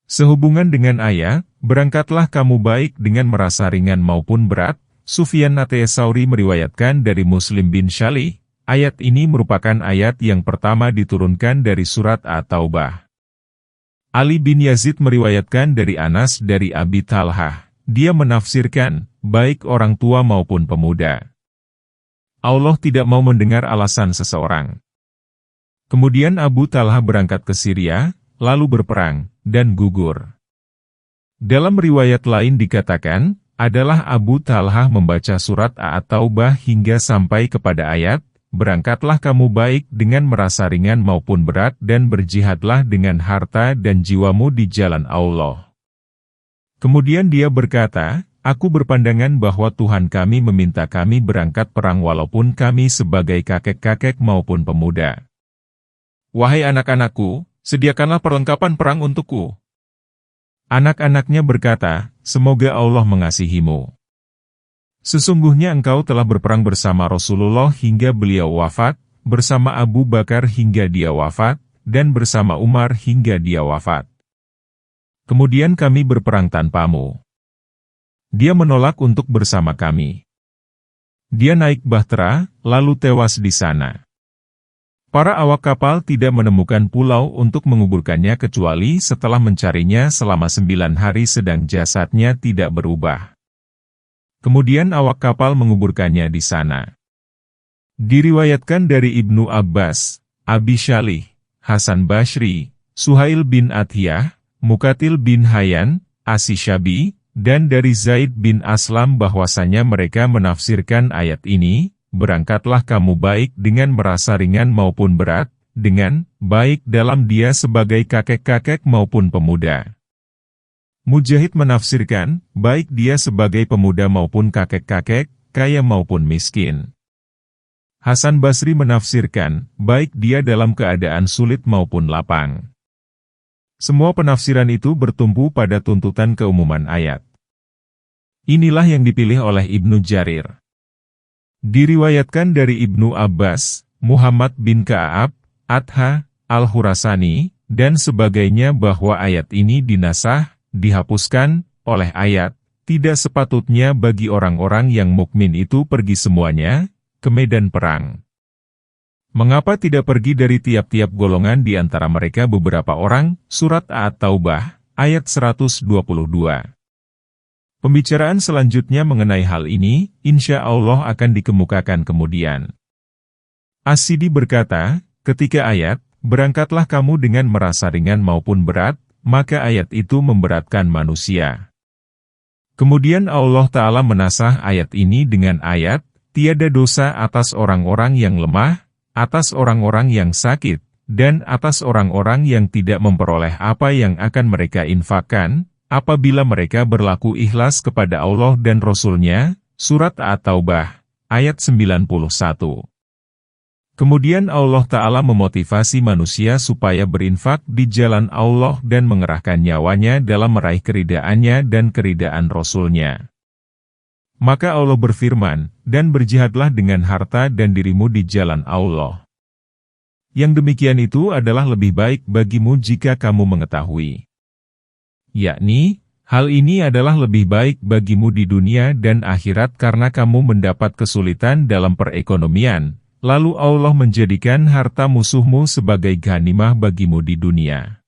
Sehubungan dengan ayat, berangkatlah kamu baik dengan merasa ringan maupun berat, Sufyan Ats-Tsauri meriwayatkan dari Muslim bin Syalih, ayat ini merupakan ayat yang pertama diturunkan dari surat At-Taubah. Ali bin Yazid meriwayatkan dari Anas dari Abi Talhah, dia menafsirkan, baik orang tua maupun pemuda. Allah tidak mau mendengar alasan seseorang. Kemudian Abu Talhah berangkat ke Syria, lalu berperang, dan gugur. Dalam riwayat lain dikatakan, adalah Abu Talhah membaca surat At-Taubah hingga sampai kepada ayat, berangkatlah kamu baik dengan merasa ringan maupun berat dan berjihadlah dengan harta dan jiwamu di jalan Allah. Kemudian dia berkata, aku berpandangan bahwa Tuhan kami meminta kami berangkat perang walaupun kami sebagai kakek-kakek maupun pemuda. Wahai anak-anakku, sediakanlah perlengkapan perang untukku. Anak-anaknya berkata, semoga Allah mengasihimu. Sesungguhnya engkau telah berperang bersama Rasulullah hingga beliau wafat, bersama Abu Bakar hingga dia wafat, dan bersama Umar hingga dia wafat. Kemudian kami berperang tanpamu. Dia menolak untuk bersama kami. Dia naik bahtera, lalu tewas di sana. Para awak kapal tidak menemukan pulau untuk menguburkannya kecuali setelah mencarinya selama 9 hari sedang jasadnya tidak berubah. Kemudian awak kapal menguburkannya di sana. Diriwayatkan dari Ibnu Abbas, Abi Syalih, Hasan Basri, Suhail bin Athiyah, Mukatil bin Hayyan, As-Syabi, dan dari Zaid bin Aslam bahwasanya mereka menafsirkan ayat ini, berangkatlah kamu baik dengan merasa ringan maupun berat, dengan baik dalam dia sebagai kakek-kakek maupun pemuda. Mujahid menafsirkan, baik dia sebagai pemuda maupun kakek-kakek, kaya maupun miskin. Hasan Basri menafsirkan, baik dia dalam keadaan sulit maupun lapang. Semua penafsiran itu bertumpu pada tuntutan keumuman ayat. Inilah yang dipilih oleh Ibnu Jarir. Diriwayatkan dari Ibnu Abbas, Muhammad bin Ka'ab, Atha, Al-Khurasani, dan sebagainya bahwa ayat ini dinasah, dihapuskan oleh ayat, tidak sepatutnya bagi orang-orang yang mukmin itu pergi semuanya ke medan perang. Mengapa tidak pergi dari tiap-tiap golongan di antara mereka beberapa orang? Surat At-Taubah, ayat 122. Pembicaraan selanjutnya mengenai hal ini, insya Allah akan dikemukakan kemudian. As-Sidi berkata, ketika ayat, berangkatlah kamu dengan merasa ringan maupun berat, maka ayat itu memberatkan manusia. Kemudian Allah Ta'ala menasah ayat ini dengan ayat, tiada dosa atas orang-orang yang lemah, atas orang-orang yang sakit, dan atas orang-orang yang tidak memperoleh apa yang akan mereka infakkan, apabila mereka berlaku ikhlas kepada Allah dan Rasul-Nya. Surat At-Taubah, ayat 91. Kemudian Allah Ta'ala memotivasi manusia supaya berinfak di jalan Allah dan mengerahkan nyawanya dalam meraih keridaan-Nya dan keridaan Rasul-Nya. Maka Allah berfirman, dan berjihadlah dengan harta dan dirimu di jalan Allah. Yang demikian itu adalah lebih baik bagimu jika kamu mengetahui. Yakni, hal ini adalah lebih baik bagimu di dunia dan akhirat karena kamu mendapat kesulitan dalam perekonomian, lalu Allah menjadikan harta musuhmu sebagai ghanimah bagimu di dunia.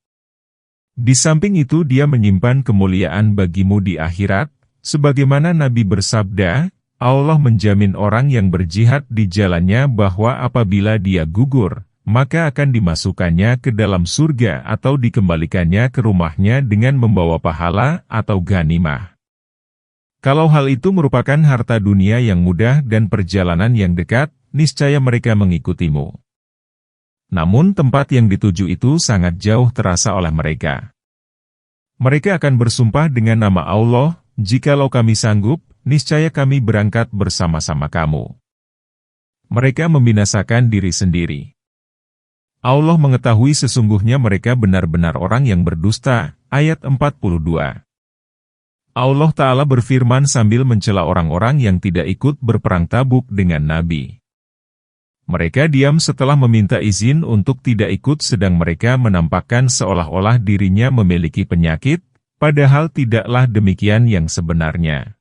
Di samping itu Dia menyimpan kemuliaan bagimu di akhirat, sebagaimana Nabi bersabda, Allah menjamin orang yang berjihad di jalannya bahwa apabila dia gugur, maka akan dimasukkannya ke dalam surga atau dikembalikannya ke rumahnya dengan membawa pahala atau ghanimah. Kalau hal itu merupakan harta dunia yang mudah dan perjalanan yang dekat, niscaya mereka mengikutimu. Namun tempat yang dituju itu sangat jauh terasa oleh mereka. Mereka akan bersumpah dengan nama Allah, jikalau kami sanggup, niscaya kami berangkat bersama-sama kamu. Mereka membinasakan diri sendiri. Allah mengetahui sesungguhnya mereka benar-benar orang yang berdusta. Ayat 42. Allah Ta'ala berfirman sambil mencela orang-orang yang tidak ikut berperang Tabuk dengan Nabi. Mereka diam setelah meminta izin untuk tidak ikut sedang mereka menampakkan seolah-olah dirinya memiliki penyakit, padahal tidaklah demikian yang sebenarnya.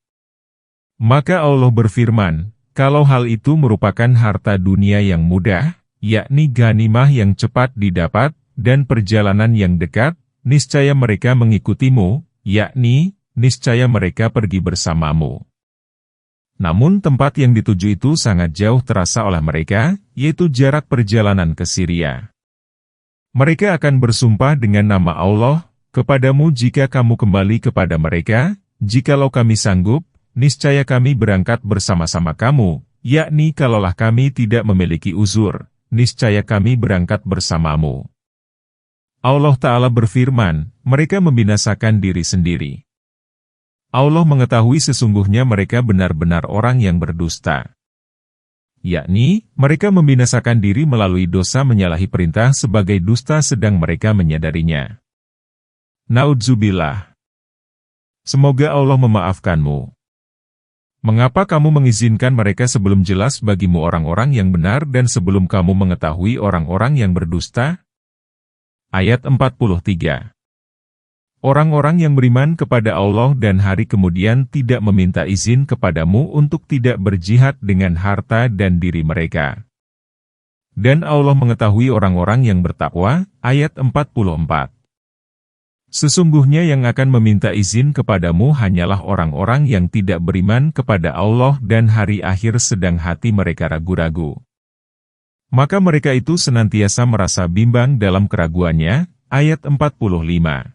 Maka Allah berfirman, kalau hal itu merupakan harta dunia yang mudah, yakni ghanimah yang cepat didapat, dan perjalanan yang dekat, niscaya mereka mengikutimu, yakni, niscaya mereka pergi bersamamu. Namun tempat yang dituju itu sangat jauh terasa oleh mereka, yaitu jarak perjalanan ke Syria. Mereka akan bersumpah dengan nama Allah, kepadamu jika kamu kembali kepada mereka, jikalau kami sanggup, niscaya kami berangkat bersama-sama kamu, yakni kalaulah kami tidak memiliki uzur, niscaya kami berangkat bersamamu. Allah Ta'ala berfirman, mereka membinasakan diri sendiri. Allah mengetahui sesungguhnya mereka benar-benar orang yang berdusta. Yakni, mereka membinasakan diri melalui dosa menyalahi perintah sebagai dusta sedang mereka menyadarinya. Naudzubillah. Semoga Allah memaafkanmu. Mengapa kamu mengizinkan mereka sebelum jelas bagimu orang-orang yang benar dan sebelum kamu mengetahui orang-orang yang berdusta? Ayat 43. Orang-orang yang beriman kepada Allah dan hari kemudian tidak meminta izin kepadamu untuk tidak berjihad dengan harta dan diri mereka. Dan Allah mengetahui orang-orang yang bertakwa. Ayat 44. Sesungguhnya yang akan meminta izin kepadamu hanyalah orang-orang yang tidak beriman kepada Allah dan hari akhir sedang hati mereka ragu-ragu. Maka mereka itu senantiasa merasa bimbang dalam keraguannya. Ayat 45.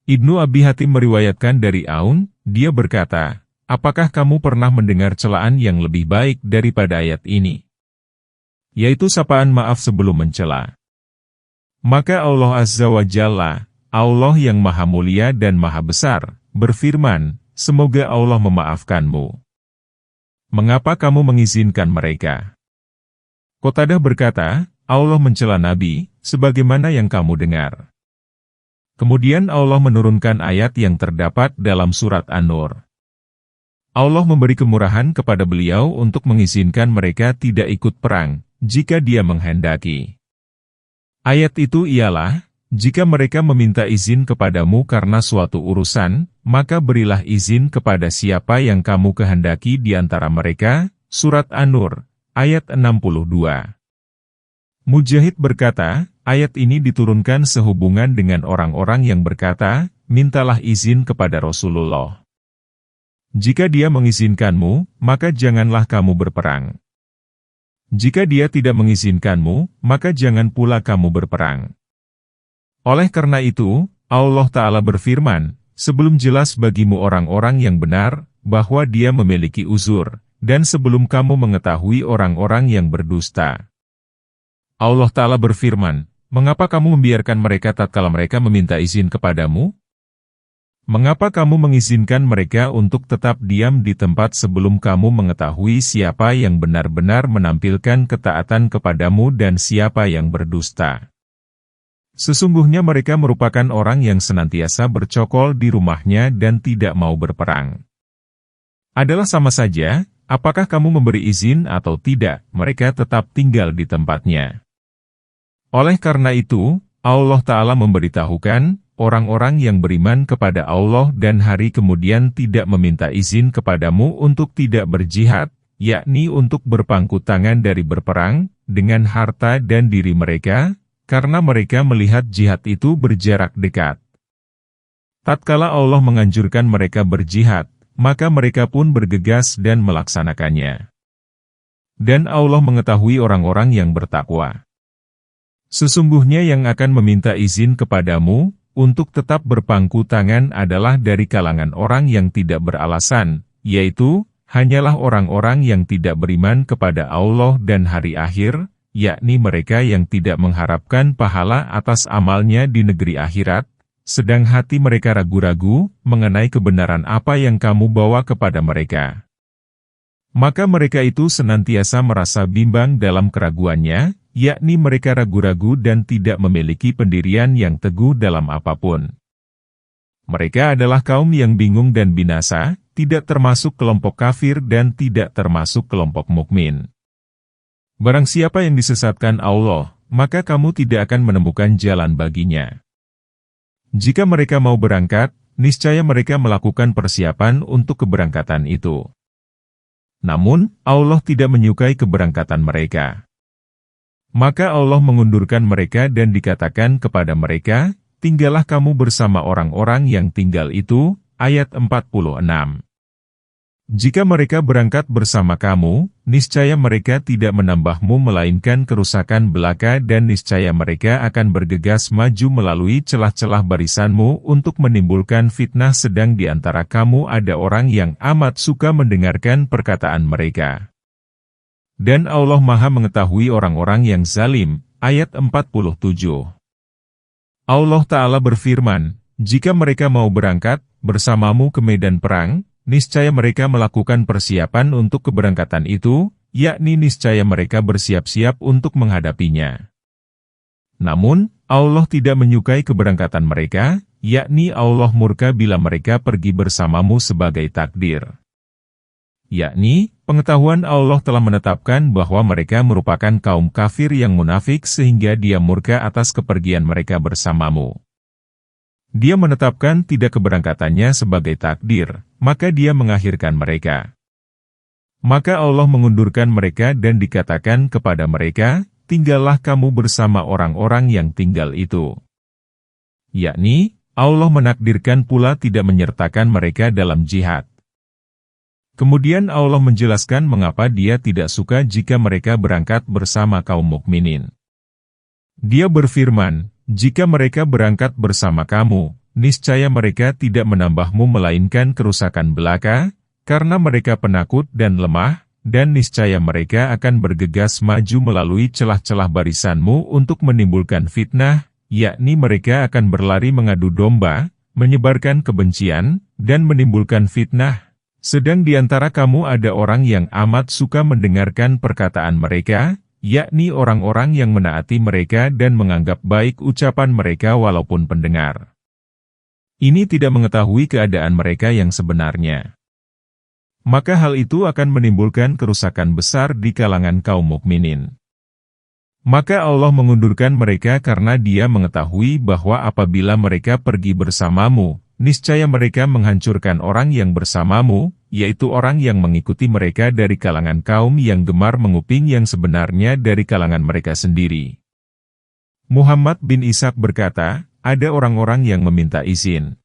Ibnu Abi Hatim meriwayatkan dari Aun, dia berkata, apakah kamu pernah mendengar celaan yang lebih baik daripada ayat ini? Yaitu sapaan maaf sebelum mencela. Maka Allah Azza wa Jalla, Allah yang Maha Mulia dan Maha Besar, berfirman, semoga Allah memaafkanmu. Mengapa kamu mengizinkan mereka? Qatadah berkata, Allah mencela Nabi, sebagaimana yang kamu dengar. Kemudian Allah menurunkan ayat yang terdapat dalam surat An-Nur. Allah memberi kemurahan kepada beliau untuk mengizinkan mereka tidak ikut perang, jika Dia menghendaki. Ayat itu ialah, jika mereka meminta izin kepadamu karena suatu urusan, maka berilah izin kepada siapa yang kamu kehendaki di antara mereka. Surat An-Nur, ayat 62. Mujahid berkata, ayat ini diturunkan sehubungan dengan orang-orang yang berkata, mintalah izin kepada Rasulullah. Jika dia mengizinkanmu, maka janganlah kamu berperang. Jika dia tidak mengizinkanmu, maka jangan pula kamu berperang. Oleh karena itu, Allah Ta'ala berfirman, sebelum jelas bagimu orang-orang yang benar, bahwa dia memiliki uzur, dan sebelum kamu mengetahui orang-orang yang berdusta. Allah Ta'ala berfirman, mengapa kamu membiarkan mereka tatkala mereka meminta izin kepadamu? Mengapa kamu mengizinkan mereka untuk tetap diam di tempat sebelum kamu mengetahui siapa yang benar-benar menampilkan ketaatan kepadamu dan siapa yang berdusta? Sesungguhnya mereka merupakan orang yang senantiasa bercokol di rumahnya dan tidak mau berperang. Adalah sama saja, apakah kamu memberi izin atau tidak, mereka tetap tinggal di tempatnya. Oleh karena itu, Allah Ta'ala memberitahukan, orang-orang yang beriman kepada Allah dan hari kemudian tidak meminta izin kepadamu untuk tidak berjihad, yakni untuk berpangku tangan dari berperang, dengan harta dan diri mereka, karena mereka melihat jihad itu berjarak dekat. Tatkala Allah menganjurkan mereka berjihad, maka mereka pun bergegas dan melaksanakannya. Dan Allah mengetahui orang-orang yang bertakwa. Sesungguhnya yang akan meminta izin kepadamu, untuk tetap berpangku tangan adalah dari kalangan orang yang tidak beralasan, yaitu, hanyalah orang-orang yang tidak beriman kepada Allah dan hari akhir, yakni mereka yang tidak mengharapkan pahala atas amalnya di negeri akhirat, sedang hati mereka ragu-ragu mengenai kebenaran apa yang kamu bawa kepada mereka. Maka mereka itu senantiasa merasa bimbang dalam keraguannya, yakni mereka ragu-ragu dan tidak memiliki pendirian yang teguh dalam apapun. Mereka adalah kaum yang bingung dan binasa, tidak termasuk kelompok kafir dan tidak termasuk kelompok mukmin. Barang siapa yang disesatkan Allah, maka kamu tidak akan menemukan jalan baginya. Jika mereka mau berangkat, niscaya mereka melakukan persiapan untuk keberangkatan itu. Namun, Allah tidak menyukai keberangkatan mereka. Maka Allah mengundurkan mereka dan dikatakan kepada mereka, tinggallah kamu bersama orang-orang yang tinggal itu, ayat 46. Jika mereka berangkat bersama kamu, niscaya mereka tidak menambahmu melainkan kerusakan belaka dan niscaya mereka akan bergegas maju melalui celah-celah barisanmu untuk menimbulkan fitnah sedang di antara kamu ada orang yang amat suka mendengarkan perkataan mereka. Dan Allah Maha mengetahui orang-orang yang zalim, ayat 47. Allah Ta'ala berfirman, jika mereka mau berangkat bersamamu ke medan perang, niscaya mereka melakukan persiapan untuk keberangkatan itu, yakni niscaya mereka bersiap-siap untuk menghadapinya. Namun, Allah tidak menyukai keberangkatan mereka, yakni Allah murka bila mereka pergi bersamamu sebagai takdir. Yakni, pengetahuan Allah telah menetapkan bahwa mereka merupakan kaum kafir yang munafik sehingga Dia murka atas kepergian mereka bersamamu. Dia menetapkan tidak keberangkatannya sebagai takdir, maka Dia mengakhirkan mereka. Maka Allah mengundurkan mereka dan dikatakan kepada mereka, tinggallah kamu bersama orang-orang yang tinggal itu. Yakni, Allah menakdirkan pula tidak menyertakan mereka dalam jihad. Kemudian Allah menjelaskan mengapa Dia tidak suka jika mereka berangkat bersama kaum mukminin. Dia berfirman, jika mereka berangkat bersama kamu, niscaya mereka tidak menambahmu melainkan kerusakan belaka, karena mereka penakut dan lemah, dan niscaya mereka akan bergegas maju melalui celah-celah barisanmu untuk menimbulkan fitnah, yakni mereka akan berlari mengadu domba, menyebarkan kebencian, dan menimbulkan fitnah. Sedang di antara kamu ada orang yang amat suka mendengarkan perkataan mereka, yakni orang-orang yang menaati mereka dan menganggap baik ucapan mereka walaupun pendengar. Ini tidak mengetahui keadaan mereka yang sebenarnya. Maka hal itu akan menimbulkan kerusakan besar di kalangan kaum mukminin. Maka Allah mengundurkan mereka karena Dia mengetahui bahwa apabila mereka pergi bersamamu, niscaya mereka menghancurkan orang yang bersamamu, yaitu orang yang mengikuti mereka dari kalangan kaum yang gemar menguping yang sebenarnya dari kalangan mereka sendiri. Muhammad bin Ishaq berkata, ada orang-orang yang meminta izin.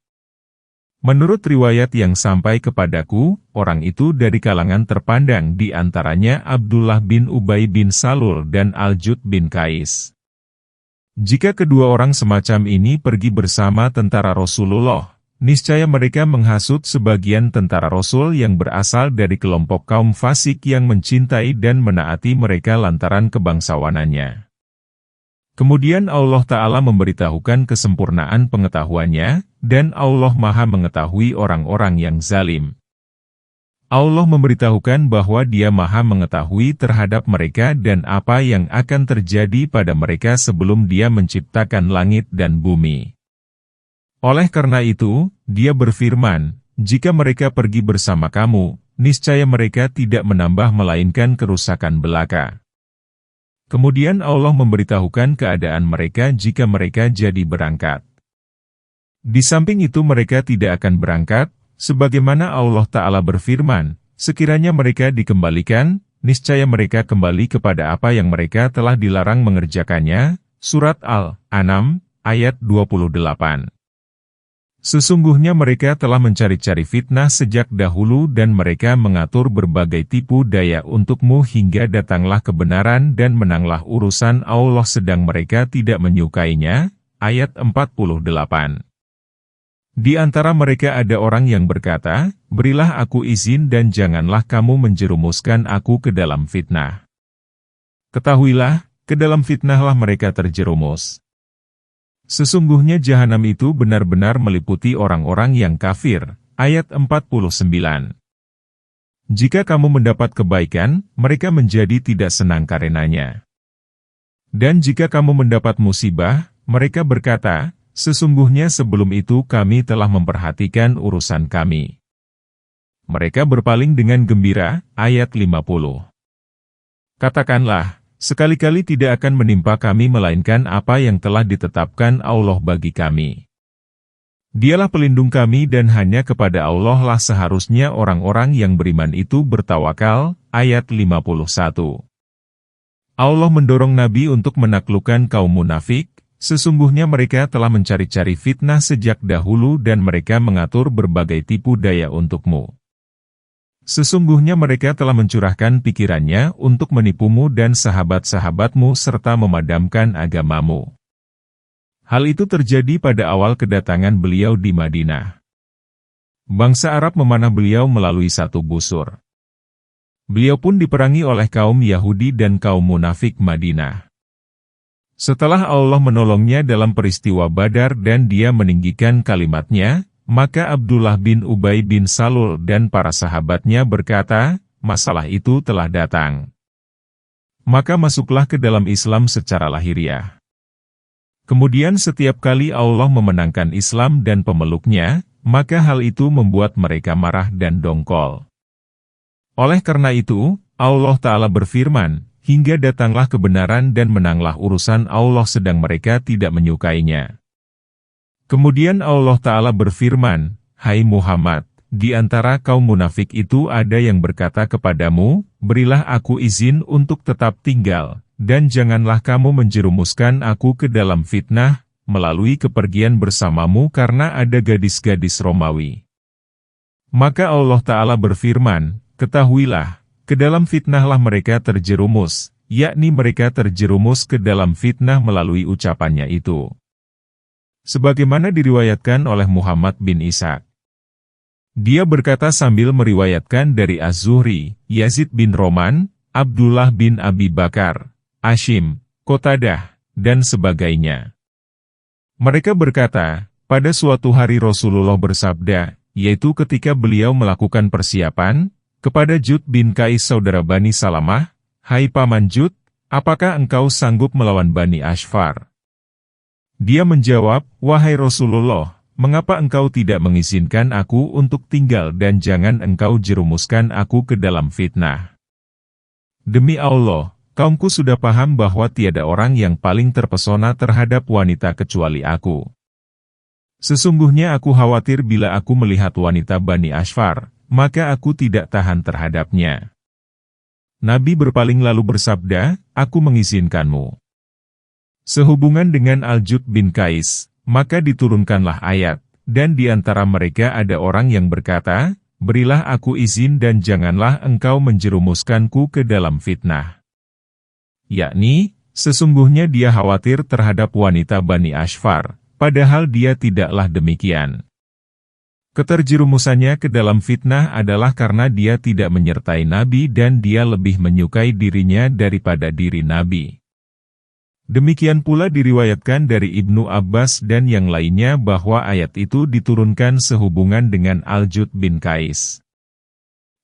Menurut riwayat yang sampai kepadaku, orang itu dari kalangan terpandang di antaranya Abdullah bin Ubay bin Salul dan Al-Jud bin Qais. Jika kedua orang semacam ini pergi bersama tentara Rasulullah, niscaya mereka menghasut sebagian tentara Rasul yang berasal dari kelompok kaum fasik yang mencintai dan menaati mereka lantaran kebangsawanannya. Kemudian Allah Ta'ala memberitahukan kesempurnaan pengetahuannya, dan Allah Maha mengetahui orang-orang yang zalim. Allah memberitahukan bahwa Dia Maha mengetahui terhadap mereka dan apa yang akan terjadi pada mereka sebelum Dia menciptakan langit dan bumi. Oleh karena itu, Dia berfirman, "Jika mereka pergi bersama kamu, niscaya mereka tidak menambah melainkan kerusakan belaka." Kemudian Allah memberitahukan keadaan mereka jika mereka jadi berangkat. Di samping itu mereka tidak akan berangkat, sebagaimana Allah Ta'ala berfirman, "Sekiranya mereka dikembalikan, niscaya mereka kembali kepada apa yang mereka telah dilarang mengerjakannya." Surat Al-An'am, ayat 28. Sesungguhnya mereka telah mencari-cari fitnah sejak dahulu dan mereka mengatur berbagai tipu daya untukmu hingga datanglah kebenaran dan menanglah urusan Allah sedang mereka tidak menyukainya. Ayat 48. Di antara mereka ada orang yang berkata, "Berilah aku izin dan janganlah kamu menjerumuskan aku ke dalam fitnah." Ketahuilah, ke dalam fitnahlah mereka terjerumus. Sesungguhnya jahanam itu benar-benar meliputi orang-orang yang kafir. Ayat 49. Jika kamu mendapat kebaikan, mereka menjadi tidak senang karenanya. Dan jika kamu mendapat musibah, mereka berkata, "Sesungguhnya sebelum itu kami telah memperhatikan urusan kami." Mereka berpaling dengan gembira. Ayat 50. Katakanlah, sekali-kali tidak akan menimpa kami melainkan apa yang telah ditetapkan Allah bagi kami. Dialah pelindung kami dan hanya kepada Allah lah seharusnya orang-orang yang beriman itu bertawakal. Ayat 51. Allah mendorong Nabi untuk menaklukkan kaum munafik, sesungguhnya mereka telah mencari-cari fitnah sejak dahulu dan mereka mengatur berbagai tipu daya untukmu. Sesungguhnya mereka telah mencurahkan pikirannya untuk menipumu dan sahabat-sahabatmu serta memadamkan agamamu. Hal itu terjadi pada awal kedatangan beliau di Madinah. Bangsa Arab memanah beliau melalui satu busur. Beliau pun diperangi oleh kaum Yahudi dan kaum munafik Madinah. Setelah Allah menolongnya dalam peristiwa Badar dan Dia meninggikan kalimatnya, maka Abdullah bin Ubay bin Salul dan para sahabatnya berkata, "Masalah itu telah datang. Maka masuklah ke dalam Islam secara lahiriah." Kemudian setiap kali Allah memenangkan Islam dan pemeluknya, maka hal itu membuat mereka marah dan dongkol. Oleh karena itu, Allah Ta'ala berfirman, "Hingga datanglah kebenaran dan menanglah urusan Allah sedang mereka tidak menyukainya." Kemudian Allah Ta'ala berfirman, "Hai Muhammad, di antara kaum munafik itu ada yang berkata kepadamu, berilah aku izin untuk tetap tinggal, dan janganlah kamu menjerumuskan aku ke dalam fitnah, melalui kepergian bersamamu karena ada gadis-gadis Romawi." Maka Allah Ta'ala berfirman, "Ketahuilah, ke dalam fitnahlah mereka terjerumus, yakni mereka terjerumus ke dalam fitnah melalui ucapannya itu." Sebagaimana diriwayatkan oleh Muhammad bin Ishaq. Dia berkata sambil meriwayatkan dari Az-Zuhri, Yazid bin Roman, Abdullah bin Abi Bakar, Ashim, Qatadah, dan sebagainya. Mereka berkata, pada suatu hari Rasulullah bersabda, yaitu ketika beliau melakukan persiapan, kepada Jud bin Qais saudara Bani Salamah, "Hai Paman Jud, apakah engkau sanggup melawan Bani Ashfar?" Dia menjawab, "Wahai Rasulullah, mengapa engkau tidak mengizinkan aku untuk tinggal dan jangan engkau jerumuskan aku ke dalam fitnah? Demi Allah, kaumku sudah paham bahwa tiada orang yang paling terpesona terhadap wanita kecuali aku. Sesungguhnya aku khawatir bila aku melihat wanita Bani Ashfar, maka aku tidak tahan terhadapnya." Nabi berpaling lalu bersabda, "Aku mengizinkanmu." Sehubungan dengan Al-Jud bin Qais, maka diturunkanlah ayat, dan di antara mereka ada orang yang berkata, "Berilah aku izin dan janganlah engkau menjerumuskanku ke dalam fitnah." Yakni, sesungguhnya dia khawatir terhadap wanita Bani Ashfar, padahal dia tidaklah demikian. Keterjerumusannya ke dalam fitnah adalah karena dia tidak menyertai Nabi dan dia lebih menyukai dirinya daripada diri Nabi. Demikian pula diriwayatkan dari Ibnu Abbas dan yang lainnya bahwa ayat itu diturunkan sehubungan dengan Al-Jud bin Qais.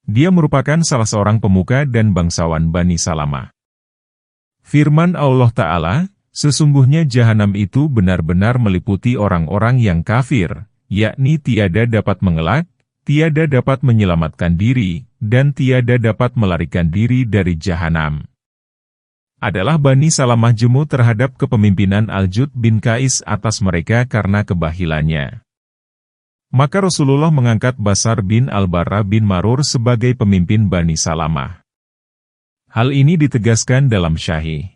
Dia merupakan salah seorang pemuka dan bangsawan Bani Salamah. Firman Allah Ta'ala, sesungguhnya jahanam itu benar-benar meliputi orang-orang yang kafir, yakni tiada dapat mengelak, tiada dapat menyelamatkan diri, dan tiada dapat melarikan diri dari jahanam. Adalah Bani Salamah jemu terhadap kepemimpinan Al-Jud bin Qais atas mereka karena kebahilannya. Maka Rasulullah mengangkat Basar bin Al-Barra bin Marur sebagai pemimpin Bani Salamah. Hal ini ditegaskan dalam Syahih.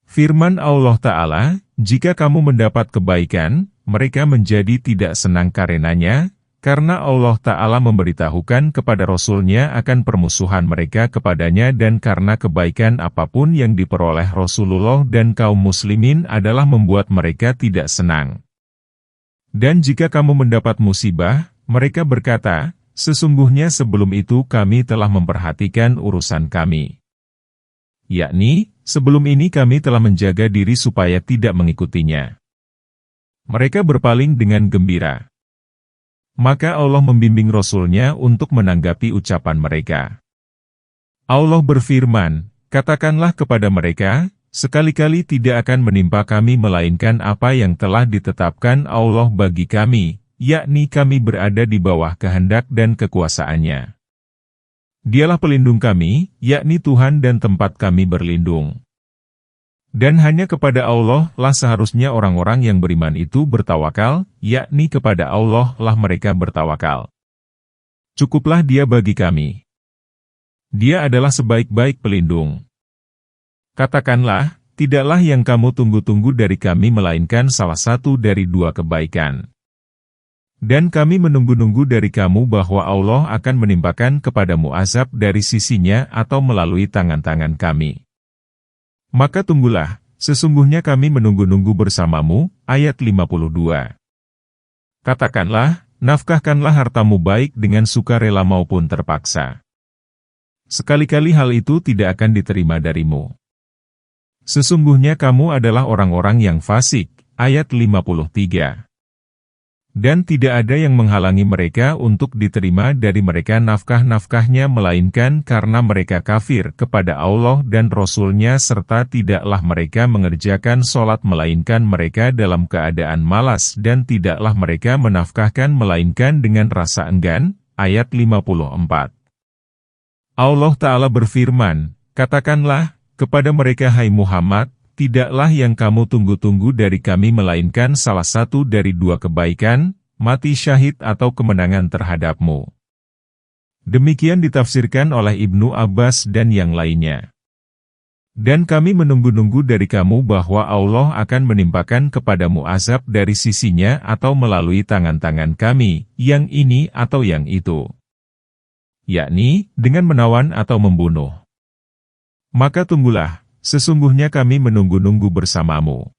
Firman Allah Ta'ala, jika kamu mendapat kebaikan, mereka menjadi tidak senang karenanya, karena Allah Ta'ala memberitahukan kepada Rasul-Nya akan permusuhan mereka kepadanya dan karena kebaikan apapun yang diperoleh Rasulullah dan kaum muslimin adalah membuat mereka tidak senang. Dan jika kamu mendapat musibah, mereka berkata, sesungguhnya sebelum itu kami telah memperhatikan urusan kami. Yakni, sebelum ini kami telah menjaga diri supaya tidak mengikutinya. Mereka berpaling dengan gembira. Maka Allah membimbing Rasul-Nya untuk menanggapi ucapan mereka. Allah berfirman, katakanlah kepada mereka, sekali-kali tidak akan menimpa kami melainkan apa yang telah ditetapkan Allah bagi kami, yakni kami berada di bawah kehendak dan kekuasaannya. Dialah pelindung kami, yakni Tuhan dan tempat kami berlindung. Dan hanya kepada Allah lah seharusnya orang-orang yang beriman itu bertawakal, yakni kepada Allah lah mereka bertawakal. Cukuplah Dia bagi kami. Dia adalah sebaik-baik pelindung. Katakanlah, tidaklah yang kamu tunggu-tunggu dari kami melainkan salah satu dari dua kebaikan. Dan kami menunggu-nunggu dari kamu bahwa Allah akan menimpakan kepadamu azab dari sisinya atau melalui tangan-tangan kami. Maka tunggulah, sesungguhnya kami menunggu-nunggu bersamamu, ayat 52. Katakanlah, nafkahkanlah hartamu baik dengan sukarela maupun terpaksa. Sekali-kali hal itu tidak akan diterima darimu. Sesungguhnya kamu adalah orang-orang yang fasik, ayat 53. Dan tidak ada yang menghalangi mereka untuk diterima dari mereka nafkah-nafkahnya melainkan karena mereka kafir kepada Allah dan Rasul-Nya serta tidaklah mereka mengerjakan sholat melainkan mereka dalam keadaan malas dan tidaklah mereka menafkahkan melainkan dengan rasa enggan, ayat 54. Allah Ta'ala berfirman, katakanlah, kepada mereka hai Muhammad, tidaklah yang kamu tunggu-tunggu dari kami melainkan salah satu dari dua kebaikan, mati syahid atau kemenangan terhadapmu. Demikian ditafsirkan oleh Ibnu Abbas dan yang lainnya. Dan kami menunggu-nunggu dari kamu bahwa Allah akan menimpakan kepadamu azab dari sisinya atau melalui tangan-tangan kami, yang ini atau yang itu. Yakni, dengan menawan atau membunuh. Maka tunggulah, sesungguhnya kami menunggu-nunggu bersamamu.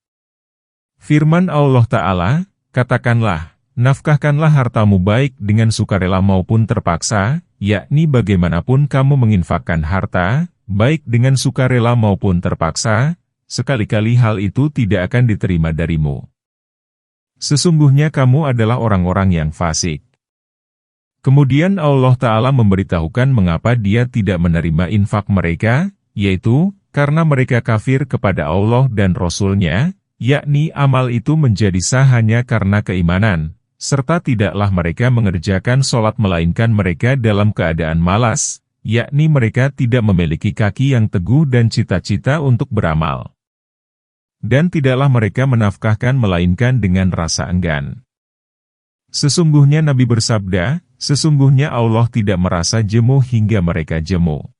Firman Allah Ta'ala, katakanlah, nafkahkanlah hartamu baik dengan sukarela maupun terpaksa, yakni bagaimanapun kamu menginfakkan harta, baik dengan sukarela maupun terpaksa, sekali-kali hal itu tidak akan diterima darimu. Sesungguhnya kamu adalah orang-orang yang fasik. Kemudian Allah Ta'ala memberitahukan mengapa Dia tidak menerima infak mereka, yaitu, karena mereka kafir kepada Allah dan Rasul-Nya, yakni amal itu menjadi sah hanya karena keimanan, serta tidaklah mereka mengerjakan sholat melainkan mereka dalam keadaan malas, yakni mereka tidak memiliki kaki yang teguh dan cita-cita untuk beramal. Dan tidaklah mereka menafkahkan melainkan dengan rasa enggan. Sesungguhnya Nabi bersabda, sesungguhnya Allah tidak merasa jemu hingga mereka jemu.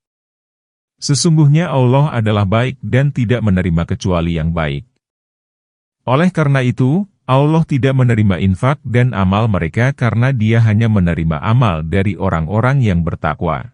Sesungguhnya Allah adalah baik dan tidak menerima kecuali yang baik. Oleh karena itu, Allah tidak menerima infak dan amal mereka karena Dia hanya menerima amal dari orang-orang yang bertakwa.